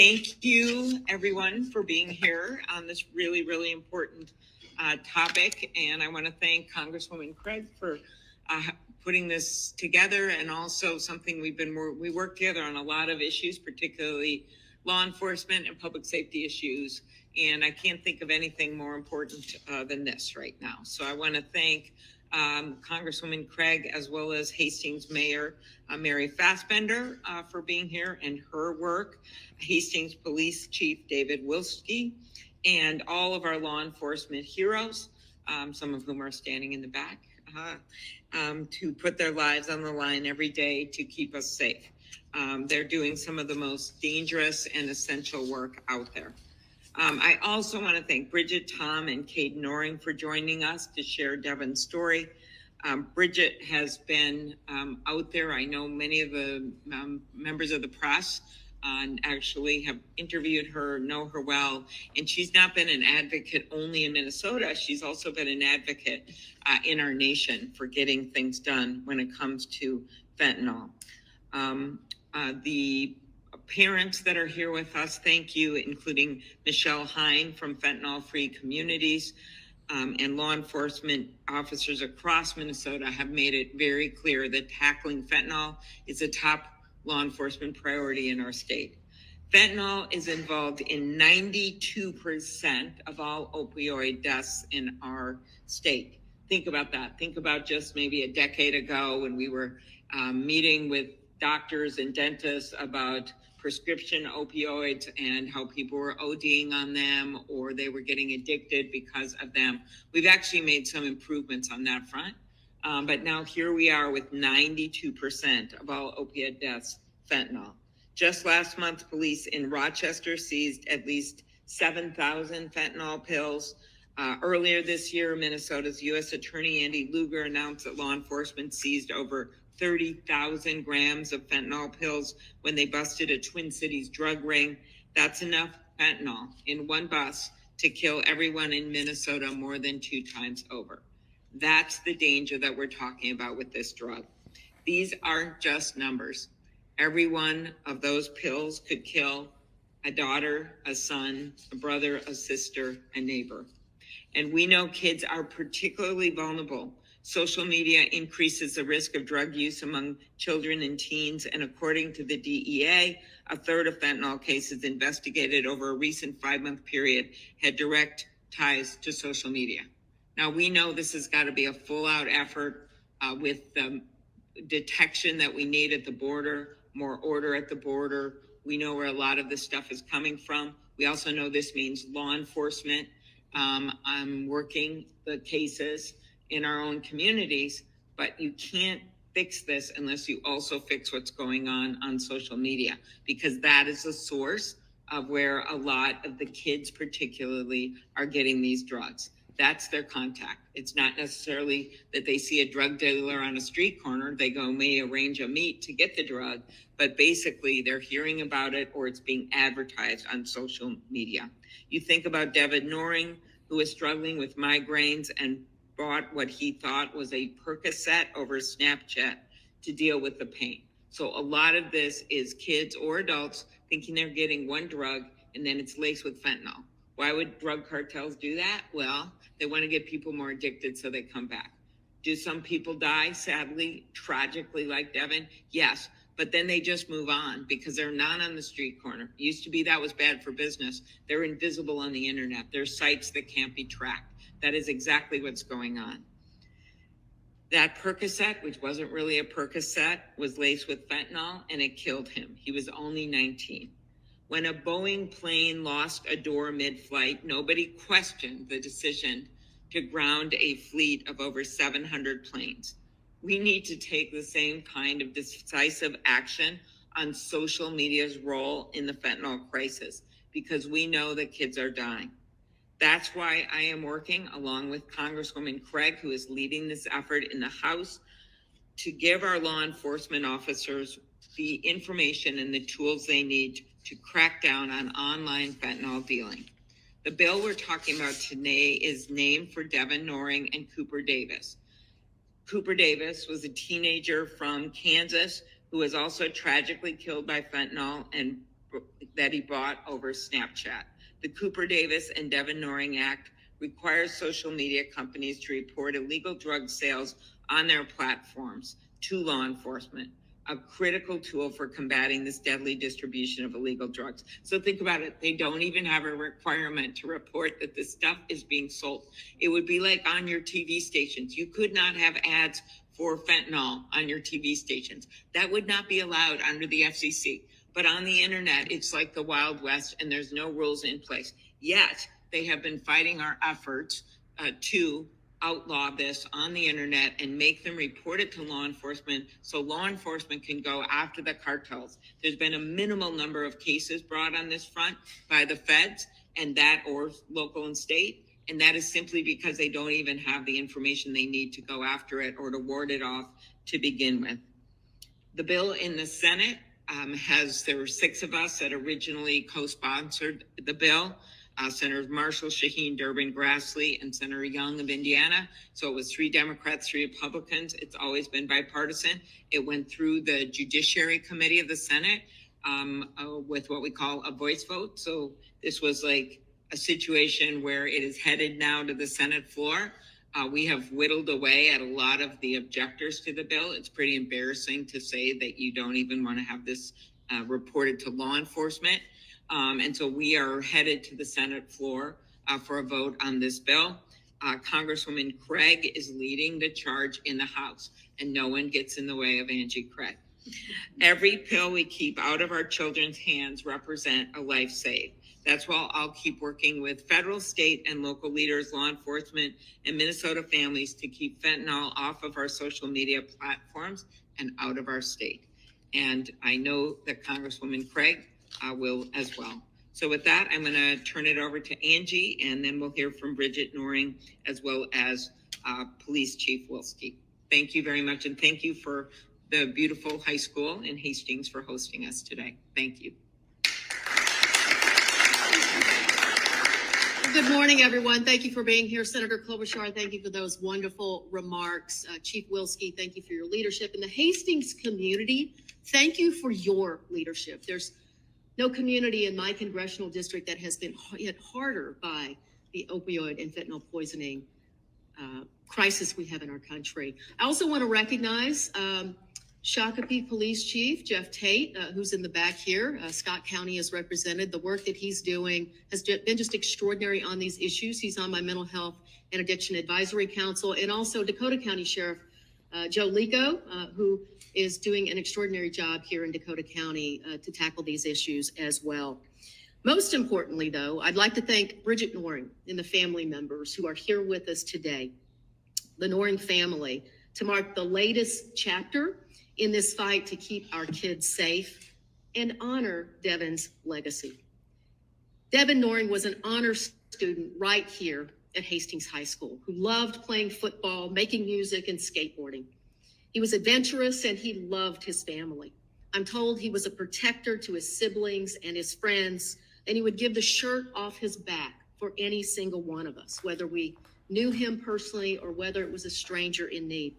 Thank you, everyone, for being here on this really, really important topic. And I want to thank Congresswoman Craig for putting this together, and also something we work together on a lot of issues, particularly law enforcement and public safety issues. And I can't think of anything more important than this right now. So I want to thank Congresswoman Craig, as well as Hastings Mayor Mary Fassbender for being here and her work, Hastings Police Chief David Wilski, and all of our law enforcement heroes, some of whom are standing in the back, to put their lives on the line every day to keep us safe. They're doing some of the most dangerous and essential work out there. I also want to thank Bridget, Tom, and Kate Noring for joining us to share Devin's story. Bridget has been out there. I know many of the members of the press actually have interviewed her, know her well, and she's not been an advocate only in Minnesota. She's also been an advocate in our nation for getting things done when it comes to fentanyl. The parents that are here with us, thank you, including Michelle Hine from Fentanyl Free Communities, and law enforcement officers across Minnesota have made it very clear that tackling fentanyl is a top law enforcement priority in our state. Fentanyl is involved in 92% of all opioid deaths in our state. Think about that. Think about just maybe a decade ago when we were meeting with doctors and dentists about prescription opioids and how people were ODing on them, or they were getting addicted because of them. We've actually made some improvements on that front. But now here we are with 92% of all opioid deaths, fentanyl. Just last month, police in Rochester seized at least 7,000 fentanyl pills. Earlier this year, Minnesota's U.S. Attorney Andy Lugar announced that law enforcement seized over 30,000 grams of fentanyl pills when they busted a Twin Cities drug ring. That's enough fentanyl in one bus to kill everyone in Minnesota more than 2 times over. That's the danger that we're talking about with this drug. These aren't just numbers. Every one of those pills could kill a daughter, a son, a brother, a sister, a neighbor. And we know kids are particularly vulnerable. Social media increases the risk of drug use among children and teens. And according to the DEA, a third of fentanyl cases investigated over a recent 5-month period had direct ties to social media. Now, we know this has got to be a full-out effort with the detection that we need at the border, more order at the border. We know where a lot of this stuff is coming from. We also know this means law enforcement. I'm working the cases in our own communities, but you can't fix this unless you also fix what's going on social media, because that is the source of where a lot of the kids particularly are getting these drugs. That's their contact. It's not necessarily that they see a drug dealer on a street corner. They may arrange a meet to get the drug, but basically they're hearing about it or it's being advertised on social media. You think about Devin Noring, who is struggling with migraines and bought what he thought was a Percocet over Snapchat to deal with the pain. So a lot of this is kids or adults thinking they're getting one drug and then it's laced with fentanyl. Why would drug cartels do that? Well, they want to get people more addicted so they come back. Do some people die, sadly, tragically, like Devin? Yes, but then they just move on because they're not on the street corner. It used to be that was bad for business. They're invisible on the internet. They're sites that can't be tracked. That is exactly what's going on. That Percocet, which wasn't really a Percocet, was laced with fentanyl and it killed him. He was only 19. When a Boeing plane lost a door mid-flight, nobody questioned the decision to ground a fleet of over 700 planes. We need to take the same kind of decisive action on social media's role in the fentanyl crisis, because we know that kids are dying. That's why I am working along with Congresswoman Craig, who is leading this effort in the House, to give our law enforcement officers the information and the tools they need to crack down on online fentanyl dealing. The bill we're talking about today is named for Devin Noring and Cooper Davis. Cooper Davis was a teenager from Kansas who was also tragically killed by fentanyl and bought over Snapchat. The Cooper Davis and Devin Noring Act requires social media companies to report illegal drug sales on their platforms to law enforcement, a critical tool for combating this deadly distribution of illegal drugs. So think about it. They don't even have a requirement to report that this stuff is being sold. It would be like on your TV stations. You could not have ads for fentanyl on your TV stations. That would not be allowed under the FCC. But on the internet, it's like the Wild West and there's no rules in place. Yet they have been fighting our efforts to outlaw this on the internet and make them report it to law enforcement so law enforcement can go after the cartels. There's been a minimal number of cases brought on this front by the feds and that or local and state. And that is simply because they don't even have the information they need to go after it or to ward it off to begin with. The bill in the Senate there were 6 of us that originally co-sponsored the bill. Senators Marshall, Shaheen, Durbin, Grassley, and Senator Young of Indiana. So it was 3 Democrats, 3 Republicans. It's always been bipartisan. It went through the Judiciary Committee of the Senate with what we call a voice vote. So this was like a situation where it is headed now to the Senate floor. We have whittled away at a lot of the objectors to the bill. It's pretty embarrassing to say that you don't even want to have this reported to law enforcement. And so we are headed to the Senate floor for a vote on this bill. Congresswoman Craig is leading the charge in the House, and no one gets in the way of Angie Craig. Every pill we keep out of our children's hands represent a life saved. That's why I'll keep working with federal, state, and local leaders, law enforcement, and Minnesota families to keep fentanyl off of our social media platforms and out of our state. And I know that Congresswoman Craig will as well. So with that, I'm going to turn it over to Angie, and then we'll hear from Bridget Noring as well as Police Chief Wilski. Thank you very much, and thank you for the beautiful high school in Hastings for hosting us today. Thank you. Good morning, everyone. Thank you for being here. Senator Klobuchar, thank you for those wonderful remarks. Chief Wilski, thank you for your leadership. In the Hastings community, thank you for your leadership. There's no community in my congressional district that has been hit harder by the opioid and fentanyl poisoning crisis we have in our country. I also want to recognize Shakopee Police Chief Jeff Tate, who's in the back here. Scott County is represented. The work that he's doing has been just extraordinary on these issues. He's on my Mental Health and Addiction Advisory Council, and also Dakota County Sheriff Joe Lico, who is doing an extraordinary job here in Dakota County to tackle these issues as well. Most importantly, though, I'd like to thank Bridget Noring and the family members who are here with us today, the Noring family, to mark the latest chapter in this fight to keep our kids safe and honor Devin's legacy. Devin Noring was an honor student right here at Hastings High School who loved playing football, making music, and skateboarding. He was adventurous and he loved his family. I'm told he was a protector to his siblings and his friends, and he would give the shirt off his back for any single one of us, whether we knew him personally or whether it was a stranger in need.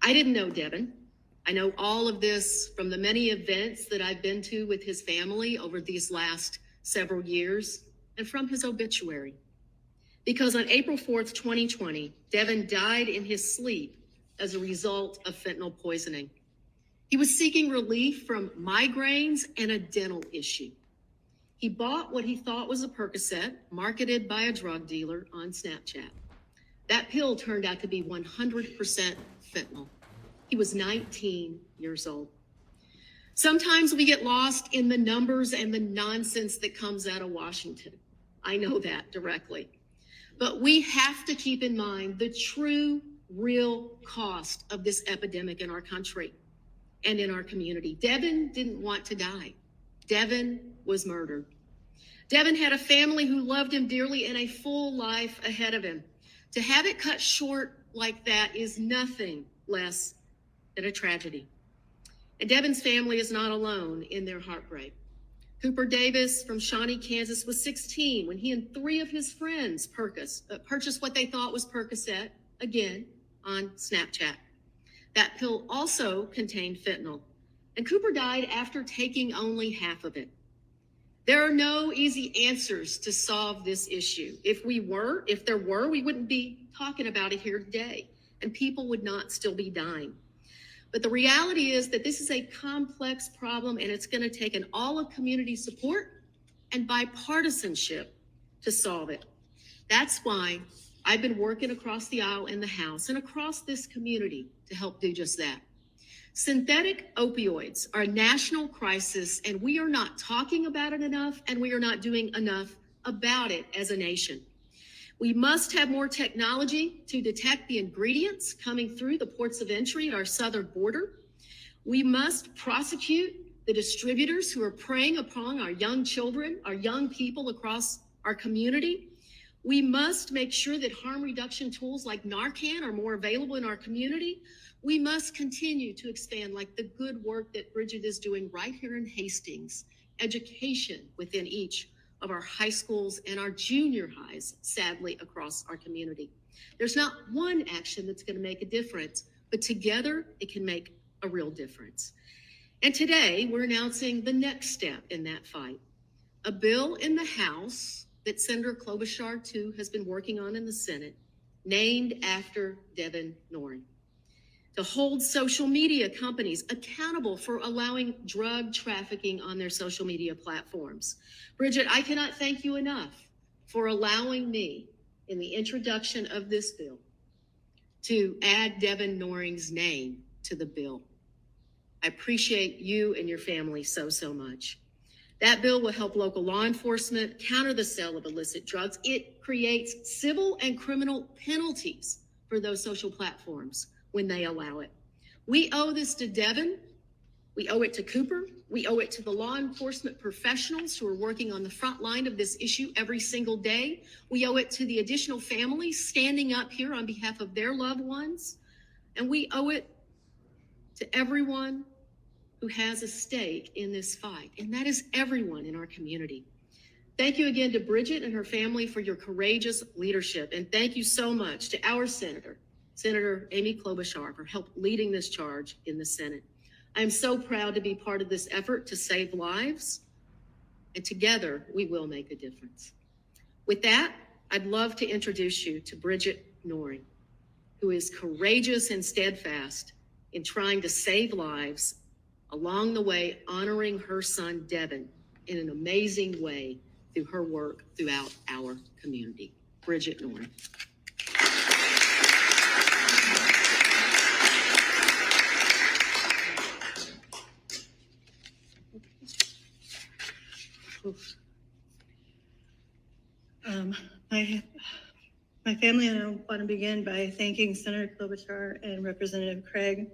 I didn't know Devin. I know all of this from the many events that I've been to with his family over these last several years and from his obituary. Because on April 4th, 2020, Devin died in his sleep as a result of fentanyl poisoning. He was seeking relief from migraines and a dental issue. He bought what he thought was a Percocet marketed by a drug dealer on Snapchat. That pill turned out to be 100% fentanyl. He was 19 years old. Sometimes we get lost in the numbers and the nonsense that comes out of Washington. I know that directly. But we have to keep in mind the true, real cost of this epidemic in our country and in our community. Devin didn't want to die. Devin was murdered. Devin had a family who loved him dearly and a full life ahead of him. To have it cut short like that is nothing less than a tragedy. And Devin's family is not alone in their heartbreak. Cooper Davis from Shawnee, Kansas was 16 when he and 3 of his friends purchased what they thought was Percocet, again, on Snapchat. That pill also contained fentanyl, and Cooper died after taking only half of it. There are no easy answers to solve this issue. If there were, we wouldn't be talking about it here today, and people would not still be dying. But the reality is that this is a complex problem, and it's going to take an all of community support and bipartisanship to solve it. That's why I've been working across the aisle in the House and across this community to help do just that. Synthetic opioids are a national crisis, and we are not talking about it enough, and we are not doing enough about it as a nation. We must have more technology to detect the ingredients coming through the ports of entry at our southern border. We must prosecute the distributors who are preying upon our young children, our young people across our community. We must make sure that harm reduction tools like Narcan are more available in our community. We must continue to expand, like the good work that Bridget is doing right here in Hastings, education within each of our high schools and our junior highs, sadly, across our community. There's not one action that's going to make a difference, but together it can make a real difference. And today we're announcing the next step in that fight, a bill in the House that Senator Klobuchar, too, has been working on in the Senate, named after Devin Norring, to hold social media companies accountable for allowing drug trafficking on their social media platforms. Bridget, I cannot thank you enough for allowing me, in the introduction of this bill, to add Devin Norring's name to the bill. I appreciate you and your family so, so much. That bill will help local law enforcement counter the sale of illicit drugs. It creates civil and criminal penalties for those social platforms when they allow it. We owe this to Devin. We owe it to Cooper. We owe it to the law enforcement professionals who are working on the front line of this issue every single day. We owe it to the additional families standing up here on behalf of their loved ones. And we owe it to everyone who has a stake in this fight, and that is everyone in our community. Thank you again to Bridget and her family for your courageous leadership, and thank you so much to our Senator Amy Klobuchar, for help leading this charge in the Senate. I am so proud to be part of this effort to save lives, and together we will make a difference. With that, I'd love to introduce you to Bridget Norring, who is courageous and steadfast in trying to save lives, along the way honoring her son Devin in an amazing way through her work throughout our community. Bridget Norring. My family and I want to begin by thanking Senator Klobuchar and Representative Craig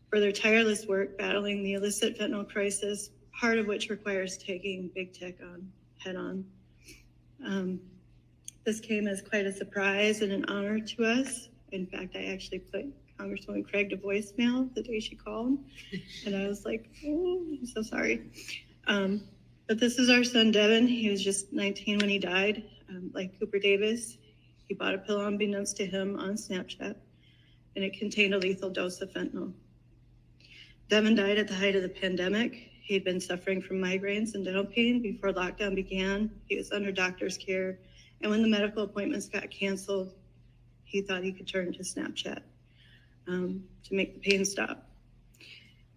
for their tireless work battling the illicit fentanyl crisis, part of which requires taking big tech on head on. This came as quite a surprise and an honor to us. In fact, I actually put Congresswoman Craig to voicemail the day she called, and I was like, oh, I'm so sorry. But this is our son, Devin. He was just 19 when he died. Like Cooper Davis, he bought a pill unbeknownst to him on Snapchat, and it contained a lethal dose of fentanyl. Devin died at the height of the pandemic. He'd been suffering from migraines and dental pain before lockdown began. He was under doctor's care, and when the medical appointments got canceled, he thought he could turn to Snapchat to make the pain stop.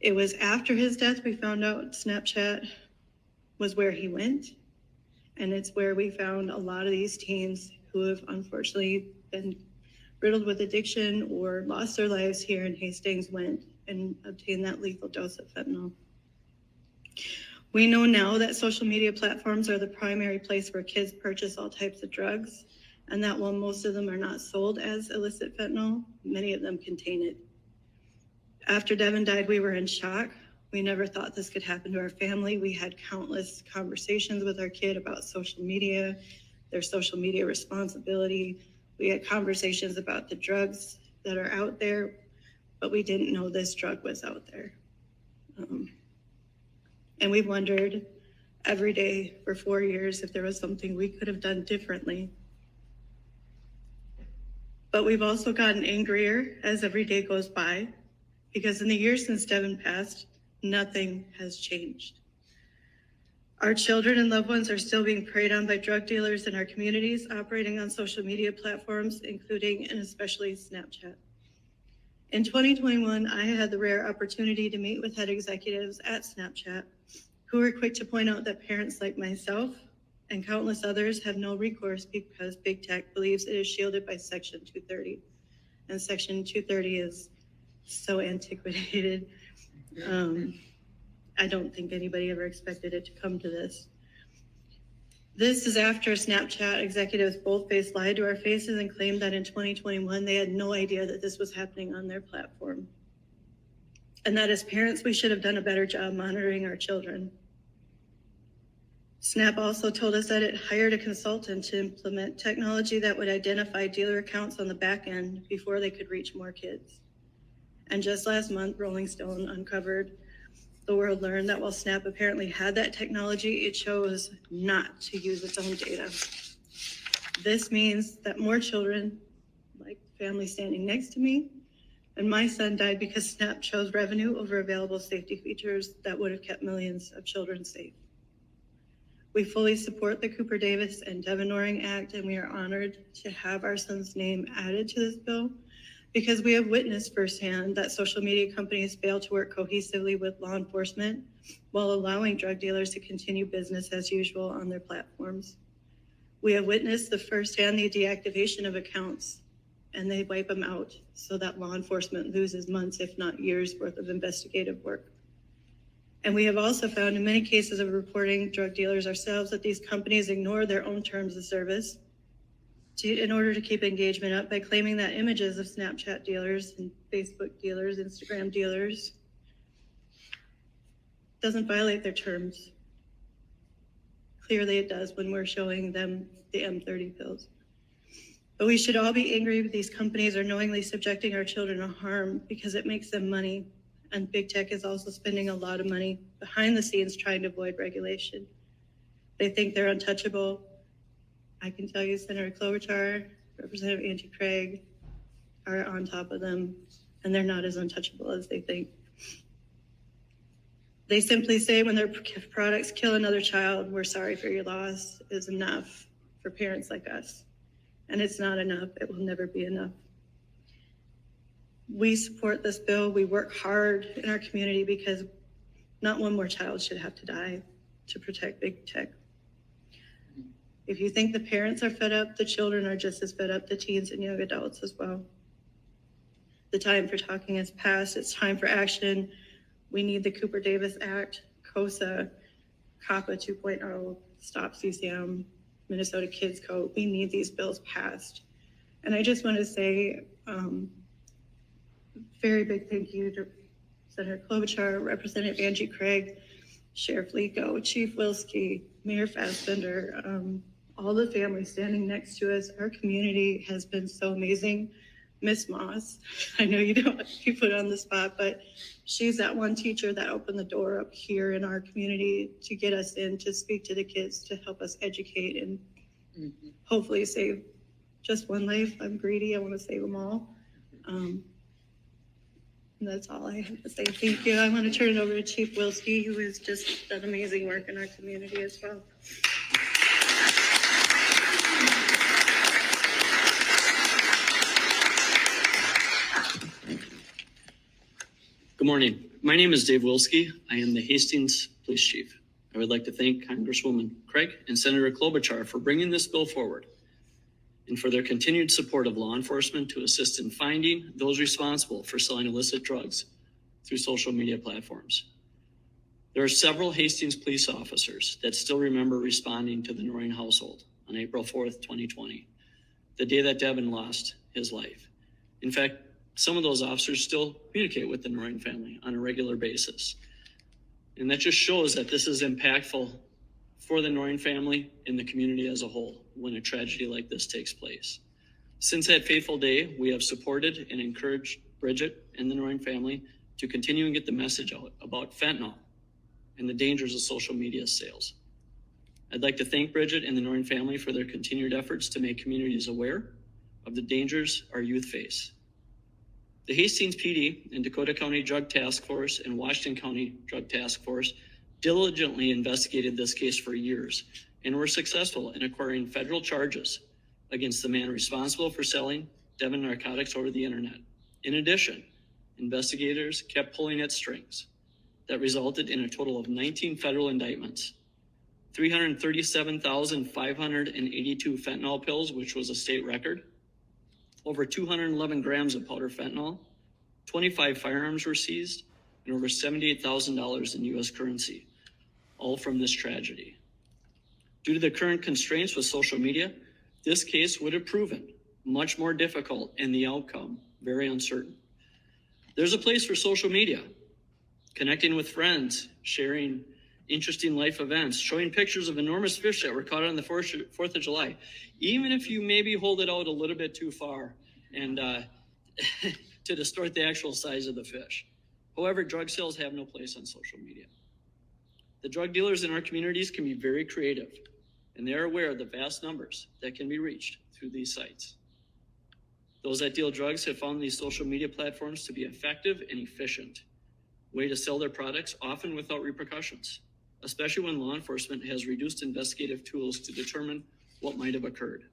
It was after his death we found out Snapchat was where he went, and it's where we found a lot of these teens who have unfortunately been riddled with addiction or lost their lives here in Hastings went and obtained that lethal dose of fentanyl. We know now that social media platforms are the primary place where kids purchase all types of drugs, and that while most of them are not sold as illicit fentanyl, many of them contain it. After Devin died, we were in shock. We never thought this could happen to our family. We had countless conversations with our kid about social media, their social media responsibility. We had conversations about the drugs that are out there, but we didn't know this drug was out there. And we wondered every day for 4 years if there was something we could have done differently. But we've also gotten angrier as every day goes by, because in the years since Devin passed, nothing has changed. Our children and loved ones are still being preyed on by drug dealers in our communities, operating on social media platforms, including and especially Snapchat. In 2021, I had the rare opportunity to meet with head executives at Snapchat who were quick to point out that parents like myself and countless others have no recourse because big tech believes it is shielded by Section 230. And Section 230 is so antiquated. I don't think anybody ever expected it to come to this. This is after Snapchat executives bold-faced lied to our faces and claimed that in 2021, they had no idea that this was happening on their platform. And that as parents, we should have done a better job monitoring our children. Snap also told us that it hired a consultant to implement technology that would identify dealer accounts on the back end before they could reach more kids. And just last month, Rolling Stone uncovered the world learned that while Snap apparently had that technology, it chose not to use its own data. This means that more children, like the family standing next to me, and my son died because Snap chose revenue over available safety features that would have kept millions of children safe. We fully support the Cooper Davis and Devin Noring Act, and we are honored to have our son's name added to this bill because we have witnessed firsthand that social media companies fail to work cohesively with law enforcement while allowing drug dealers to continue business as usual on their platforms. We have witnessed firsthand the deactivation of accounts, and they wipe them out so that law enforcement loses months, if not years, worth of investigative work. And we have also found in many cases of reporting drug dealers ourselves that these companies ignore their own terms of service in order to keep engagement up by claiming that images of Snapchat dealers and Facebook dealers, Instagram dealers, doesn't violate their terms. Clearly it does when we're showing them the M30 pills. But we should all be angry that these companies are knowingly subjecting our children to harm because it makes them money. And big tech is also spending a lot of money behind the scenes trying to avoid regulation. They think they're untouchable. I can tell you Senator Klobuchar, Representative Angie Craig are on top of them, and they're not as untouchable as they think. They simply say when their products kill another child, we're sorry for your loss, is enough for parents like us. And it's not enough. It will never be enough. We support this bill. We work hard in our community because not one more child should have to die to protect big tech. If you think the parents are fed up, the children are just as fed up, the teens and young adults as well. The time for talking has passed. It's time for action. We need the Cooper Davis Act, COSA, COPPA 2.0, Stop CCM, Minnesota Kids Code. We need these bills passed. And I just want to say very big thank you to Senator Klobuchar, Representative Angie Craig, Sheriff Lico, Chief Wilski, Mayor Fassbender, all the families standing next to us. Our community has been so amazing. Miss Moss, I know you don't want to be put on the spot, but she's that one teacher that opened the door up here in our community to get us in, to speak to the kids, to help us educate and hopefully save just one life. I'm greedy, I want to save them all. And that's all I have to say. Thank you. I want to turn it over to Chief Wilski, who has just done amazing work in our community as well. Good morning. My name is Dave Wilski. I am the Hastings Police Chief. I would like to thank Congresswoman Craig and Senator Klobuchar for bringing this bill forward and for their continued support of law enforcement to assist in finding those responsible for selling illicit drugs through social media platforms. There are several Hastings police officers that still remember responding to the Noring household on April 4th, 2020, the day that Devin lost his life. In fact, some of those officers still communicate with the Noring family on a regular basis. And that just shows that this is impactful for the Noring family and the community as a whole when a tragedy like this takes place. Since that fateful day, we have supported and encouraged Bridget and the Noring family to continue and get the message out about fentanyl and the dangers of social media sales. I'd like to thank Bridget and the Noring family for their continued efforts to make communities aware of the dangers our youth face. The Hastings PD and Dakota County Drug Task Force and Washington County Drug Task Force diligently investigated this case for years and were successful in acquiring federal charges against the man responsible for selling Devin narcotics over the internet. In addition, investigators kept pulling at strings that resulted in a total of 19 federal indictments, 337,582 fentanyl pills, which was a state record, over 211 grams of powder fentanyl, 25 firearms were seized, and over $78,000 in U.S. currency, all from this tragedy. Due to the current constraints with social media, this case would have proven much more difficult and the outcome very uncertain. There's a place for social media, connecting with friends, sharing interesting life events, showing pictures of enormous fish that were caught on the 4th of July, even if you maybe hold it out a little bit too far and to distort the actual size of the fish. However, drug sales have no place on social media. The drug dealers in our communities can be very creative, and they are aware of the vast numbers that can be reached through these sites. Those that deal drugs have found these social media platforms to be effective and efficient way to sell their products, often without repercussions, especially when law enforcement has reduced investigative tools to determine what might have occurred.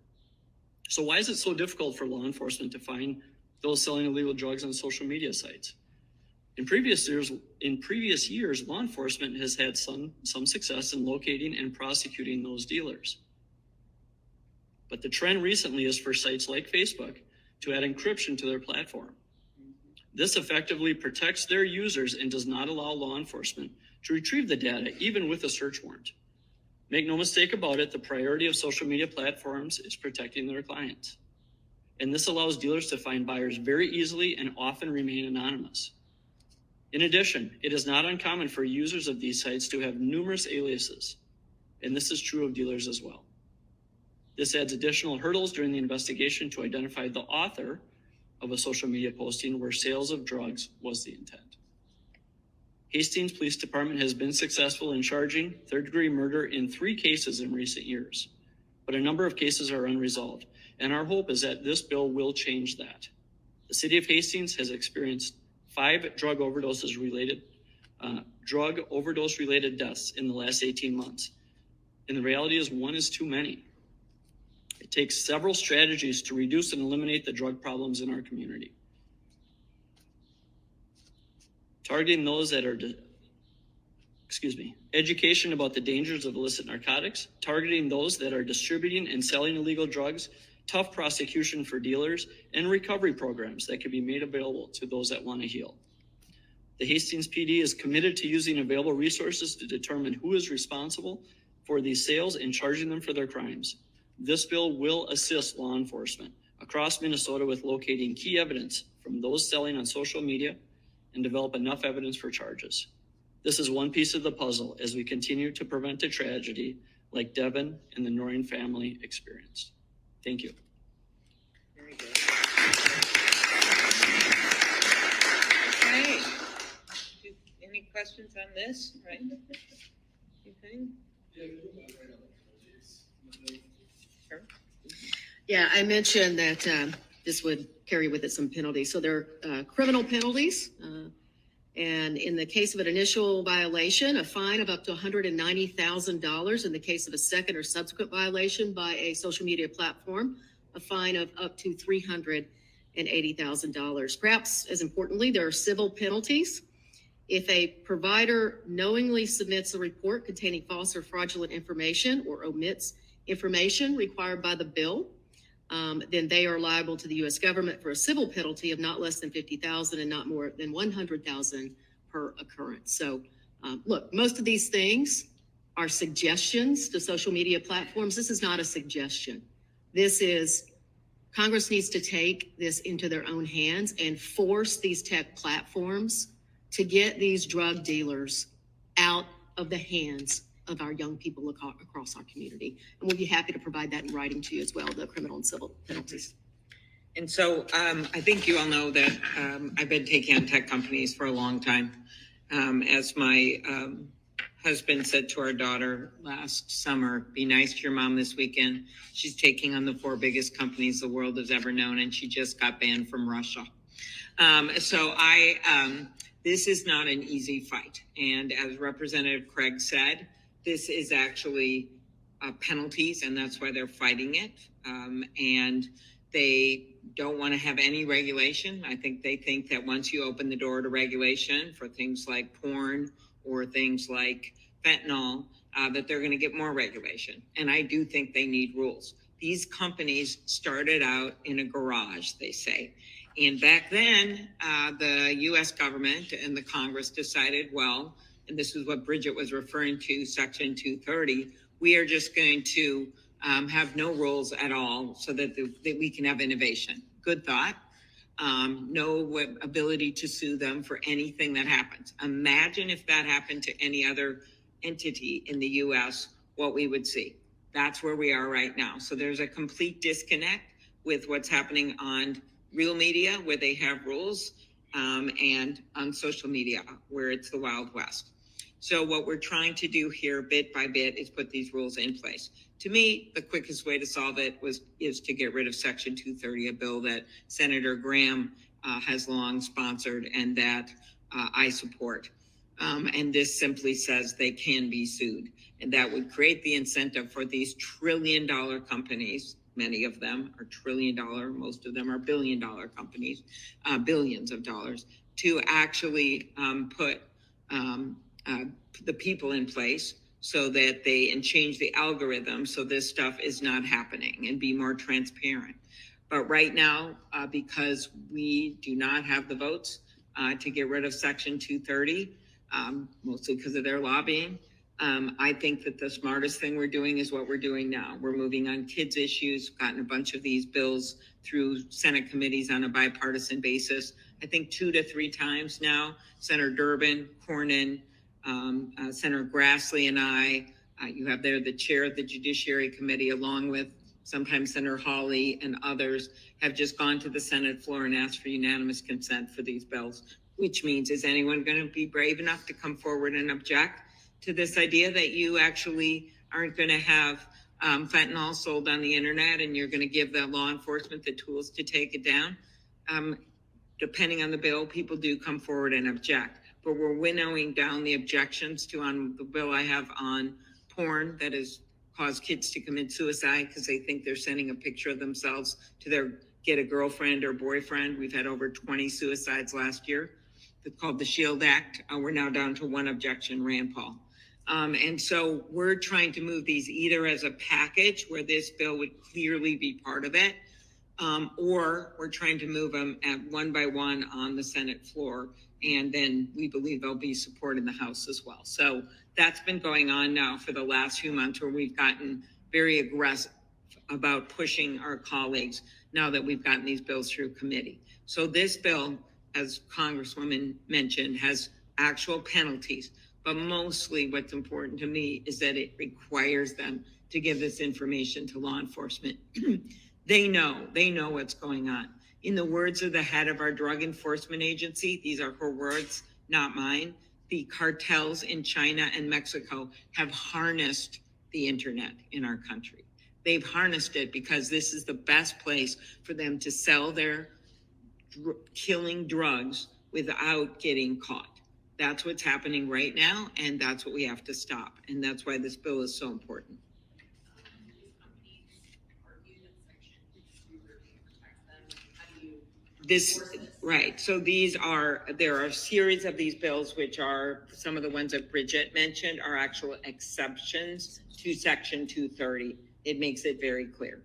So why is it so difficult for law enforcement to find those selling illegal drugs on social media sites? In previous years, law enforcement has had some success in locating and prosecuting those dealers. But the trend recently is for sites like Facebook to add encryption to their platform. This effectively protects their users and does not allow law enforcement to retrieve the data, even with a search warrant. Make no mistake about it, the priority of social media platforms is protecting their clients. And this allows dealers to find buyers very easily and often remain anonymous. In addition, it is not uncommon for users of these sites to have numerous aliases, and this is true of dealers as well. This adds additional hurdles during the investigation to identify the author of a social media posting where sales of drugs was the intent. Hastings Police Department has been successful in charging third-degree murder in 3 cases in recent years, but a number of cases are unresolved, and our hope is that this bill will change that. The city of Hastings has experienced 5 drug overdose related deaths in the last 18 months, and the reality is 1 is too many. It takes several strategies to reduce and eliminate the drug problems in our community. Targeting those that are, education about the dangers of illicit narcotics, targeting those that are distributing and selling illegal drugs, tough prosecution for dealers, and recovery programs that can be made available to those that want to heal. The Hastings PD is committed to using available resources to determine who is responsible for these sales and charging them for their crimes. This bill will assist law enforcement across Minnesota with locating key evidence from those selling on social media and develop enough evidence for charges. This is one piece of the puzzle as we continue to prevent a tragedy like Devin and the Noreen family experienced. Thank you. Very good. Okay. Any questions on this? Right? Anything? Sure. Yeah, I mentioned that this would carry with it some penalties. So there are criminal penalties. And in the case of an initial violation, a fine of up to $190,000. In the case of a second or subsequent violation by a social media platform, a fine of up to $380,000. Perhaps as importantly, there are civil penalties. If a provider knowingly submits a report containing false or fraudulent information or omits information required by the bill, then they are liable to the U.S. government for a civil penalty of not less than $50,000 and not more than $100,000 per occurrence. So, look, most of these things are suggestions to social media platforms. This is not a suggestion. This is Congress needs to take this into their own hands and force these tech platforms to get these drug dealers out of the hands of our young people across our community. And we'll be happy to provide that in writing to you as well, the criminal and civil penalties. And so I think you all know that I've been taking on tech companies for a long time. As my husband said to our daughter last summer, be nice to your mom this weekend. She's taking on the 4 biggest companies the world has ever known, and she just got banned from Russia. So I This is not an easy fight. And as Representative Craig said, this is actually penalties, and that's why they're fighting it. And they don't want to have any regulation. I think they think that once you open the door to regulation for things like porn or things like fentanyl, that they're going to get more regulation. And I do think they need rules. These companies started out in a garage, they say. And back then, the US government and the Congress decided, well, and this is what Bridget was referring to, Section 230, we are just going to have no rules at all so that we can have innovation. Good thought. No ability to sue them for anything that happens. Imagine if that happened to any other entity in the US, what we would see. That's where we are right now. So there's a complete disconnect with what's happening on real media where they have rules, and on social media where it's the Wild West. So what we're trying to do here bit by bit is put these rules in place. To me, the quickest way to solve it is to get rid of Section 230, a bill that Senator Graham has long sponsored and that I support. And this simply says they can be sued. And that would create the incentive for these trillion-dollar companies. Many of them are trillion-dollar, most of them are billion-dollar companies, billions of dollars, to actually put the people in place so that and change the algorithm so this stuff is not happening and be more transparent. But right now, because we do not have the votes to get rid of Section 230, mostly because of their lobbying, I think that the smartest thing we're doing is what we're doing now. We're moving on kids issues, gotten a bunch of these bills through Senate committees on a bipartisan basis. I think 2 to 3 times now, Senator Durbin, Cornyn, Senator Grassley and I, you have there the chair of the Judiciary Committee, along with sometimes Senator Hawley and others, have just gone to the Senate floor and asked for unanimous consent for these bills, which means, is anyone going to be brave enough to come forward and object to this idea that you actually aren't going to have fentanyl sold on the internet and you're going to give the law enforcement the tools to take it down? Depending on the bill, people do come forward and object. But we're winnowing down the objections to on the bill I have on porn that has caused kids to commit suicide because they think they're sending a picture of themselves to get a girlfriend or boyfriend. We've had over 20 suicides last year. It's called the SHIELD Act. We're now down to 1 objection, Rand Paul. And so we're trying to move these either as a package where this bill would clearly be part of it, or we're trying to move them at 1 by 1 on the Senate floor. And then we believe there'll be support in the House as well. So that's been going on now for the last few months, where we've gotten very aggressive about pushing our colleagues now that we've gotten these bills through committee. So this bill, as Congresswoman mentioned, has actual penalties. But mostly what's important to me is that it requires them to give this information to law enforcement. They know what's going on. In the words of the head of our drug enforcement agency, these are her words, not mine, the cartels in China and Mexico have harnessed the internet in our country. They've harnessed it because this is the best place for them to sell their killing drugs without getting caught. That's what's happening right now, and that's what we have to stop. And that's why this bill is so important. Right. So there are a series of these bills, which are some of the ones that Bridget mentioned are actual exceptions to Section 230. It makes it very clear.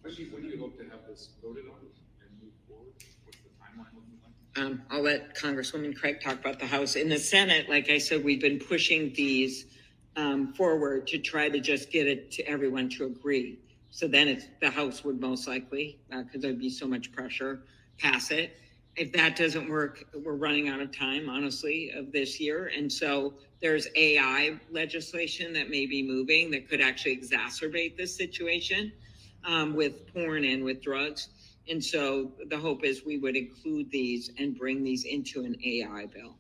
When do you hope to have this voted on and move forward? What's the timeline looking like? I'll let Congresswoman Craig talk about the House. In the Senate, like I said, we've been pushing these forward to try to just get it to everyone to agree. So then the House would most likely, because there'd be so much pressure, pass it. If that doesn't work, we're running out of time, honestly, of this year. And so there's AI legislation that may be moving that could actually exacerbate this situation with porn and with drugs. And so the hope is we would include these and bring these into an AI bill.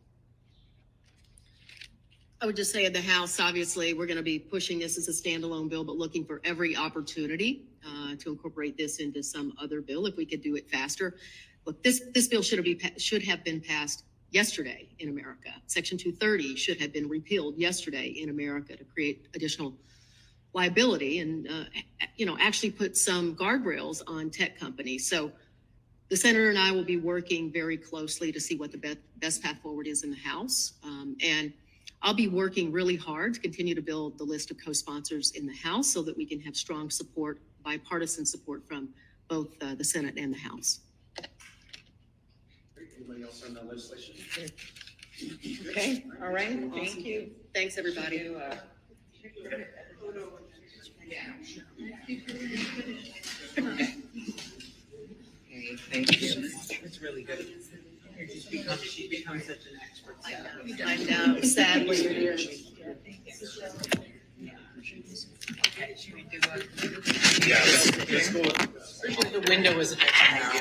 I would just say in the House, obviously, we're going to be pushing this as a standalone bill, but looking for every opportunity to incorporate this into some other bill if we could do it faster. look, this bill should have been passed yesterday in America. Section 230 should have been repealed yesterday in America to create additional liability and, actually put some guardrails on tech companies. So the senator and I will be working very closely to see what the best path forward is in the House. And I'll be working really hard to continue to build the list of co-sponsors in the House so that we can have strong support, bipartisan support from both the Senate and the House. Anybody else on the legislation? Okay, all right, thank you. Thanks, everybody. Okay, thank you. It's really good. She becomes such an expert. I know, sadly it is. Okay, should we do Yeah, let's go. the window is an extra now?